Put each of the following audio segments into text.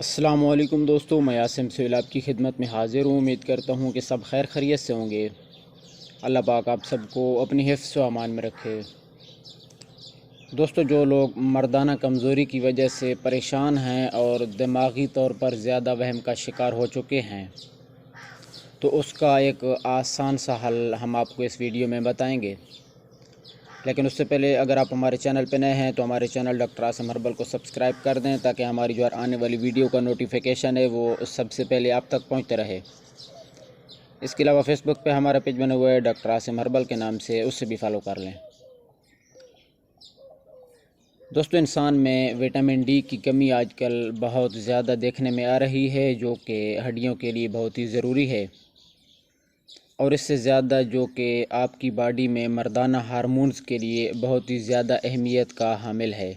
السلام علیکم دوستو، میں عاصم سہیل آپ کی خدمت میں حاضر ہوں۔ امید کرتا ہوں کہ سب خیر خیریت سے ہوں گے۔ اللہ پاک آپ سب کو اپنی حفظ و امان میں رکھے۔ دوستو، جو لوگ مردانہ کمزوری کی وجہ سے پریشان ہیں اور دماغی طور پر زیادہ وہم کا شکار ہو چکے ہیں، تو اس کا ایک آسان سا حل ہم آپ کو اس ویڈیو میں بتائیں گے۔ لیکن اس سے پہلے اگر آپ ہمارے چینل پہ نئے ہیں تو ہمارے چینل ڈاکٹر عاصم ہربل کو سبسکرائب کر دیں، تاکہ ہماری جو آنے والی ویڈیو کا نوٹیفیکیشن ہے وہ سب سے پہلے آپ تک پہنچتے رہے۔ اس کے علاوہ فیس بک پہ ہمارا پیج بنا ہوا ہے ڈاکٹر عاصم ہربل کے نام سے، اس سے بھی فالو کر لیں۔ دوستو، انسان میں وٹامن ڈی کی کمی آج کل بہت زیادہ دیکھنے میں آ رہی ہے، جو کہ ہڈیوں کے لیے بہت ہی ضروری ہے، اور اس سے زیادہ جو کہ آپ کی باڈی میں مردانہ ہارمونز کے لیے بہت ہی زیادہ اہمیت کا حامل ہے۔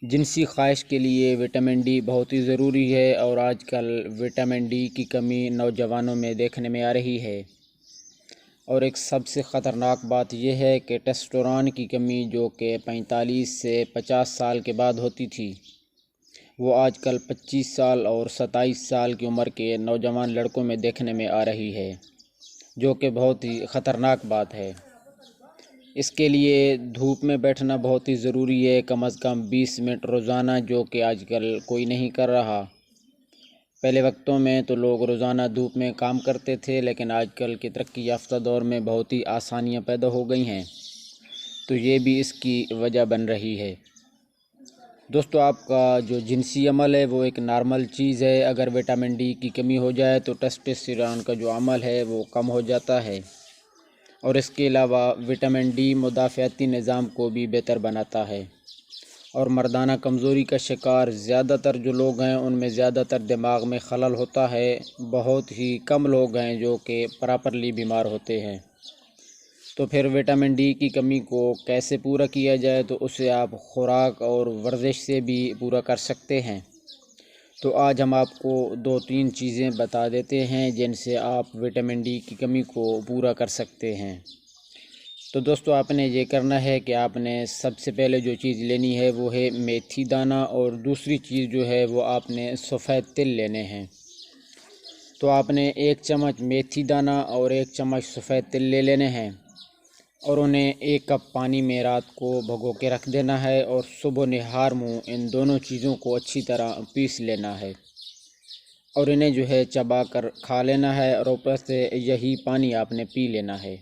جنسی خواہش کے لیے وٹامن ڈی بہت ہی ضروری ہے، اور آج کل وٹامن ڈی کی کمی نوجوانوں میں دیکھنے میں آ رہی ہے۔ اور ایک سب سے خطرناک بات یہ ہے کہ ٹیسٹوسٹیرون کی کمی، جو کہ 45 سے 50 سال کے بعد ہوتی تھی، وہ آج کل 25 سال اور 27 سال کی عمر کے نوجوان لڑکوں میں دیکھنے میں آ رہی ہے، جو کہ بہت ہی خطرناک بات ہے۔ اس کے لیے دھوپ میں بیٹھنا بہت ہی ضروری ہے، کم از کم 20 منٹ روزانہ، جو کہ آج کل کوئی نہیں کر رہا۔ پہلے وقتوں میں تو لوگ روزانہ دھوپ میں کام کرتے تھے، لیکن آج کل کے ترقی یافتہ دور میں بہت ہی آسانیاں پیدا ہو گئی ہیں، تو یہ بھی اس کی وجہ بن رہی ہے۔ دوستو، آپ کا جو جنسی عمل ہے وہ ایک نارمل چیز ہے۔ اگر وٹامن ڈی کی کمی ہو جائے تو ٹیسٹوسٹیرون کا جو عمل ہے وہ کم ہو جاتا ہے، اور اس کے علاوہ وٹامن ڈی مدافعتی نظام کو بھی بہتر بناتا ہے۔ اور مردانہ کمزوری کا شکار زیادہ تر جو لوگ ہیں ان میں زیادہ تر دماغ میں خلل ہوتا ہے۔ بہت ہی کم لوگ ہیں جو کہ پراپرلی بیمار ہوتے ہیں۔ تو پھر وٹامن ڈی کی کمی کو کیسے پورا کیا جائے؟ تو اسے آپ خوراک اور ورزش سے بھی پورا کر سکتے ہیں۔ تو آج ہم آپ کو 2-3 چیزیں بتا دیتے ہیں جن سے آپ وٹامن ڈی کی کمی کو پورا کر سکتے ہیں۔ تو دوستو، آپ نے یہ کرنا ہے کہ آپ نے سب سے پہلے جو چیز لینی ہے وہ ہے میتھی دانہ، اور دوسری چیز جو ہے وہ آپ نے سفید تل لینے ہیں۔ تو آپ نے 1 چمچ میتھی دانہ اور 1 چمچ سفید تل لے لینے ہیں، اور انہیں 1 کپ پانی میں رات کو بھگو کے رکھ دینا ہے، اور صبح نہار منہ ان دونوں چیزوں کو اچھی طرح پیس لینا ہے، اور انہیں جو ہے چبا کر کھا لینا ہے، اور اوپر سے یہی پانی آپ نے پی لینا ہے۔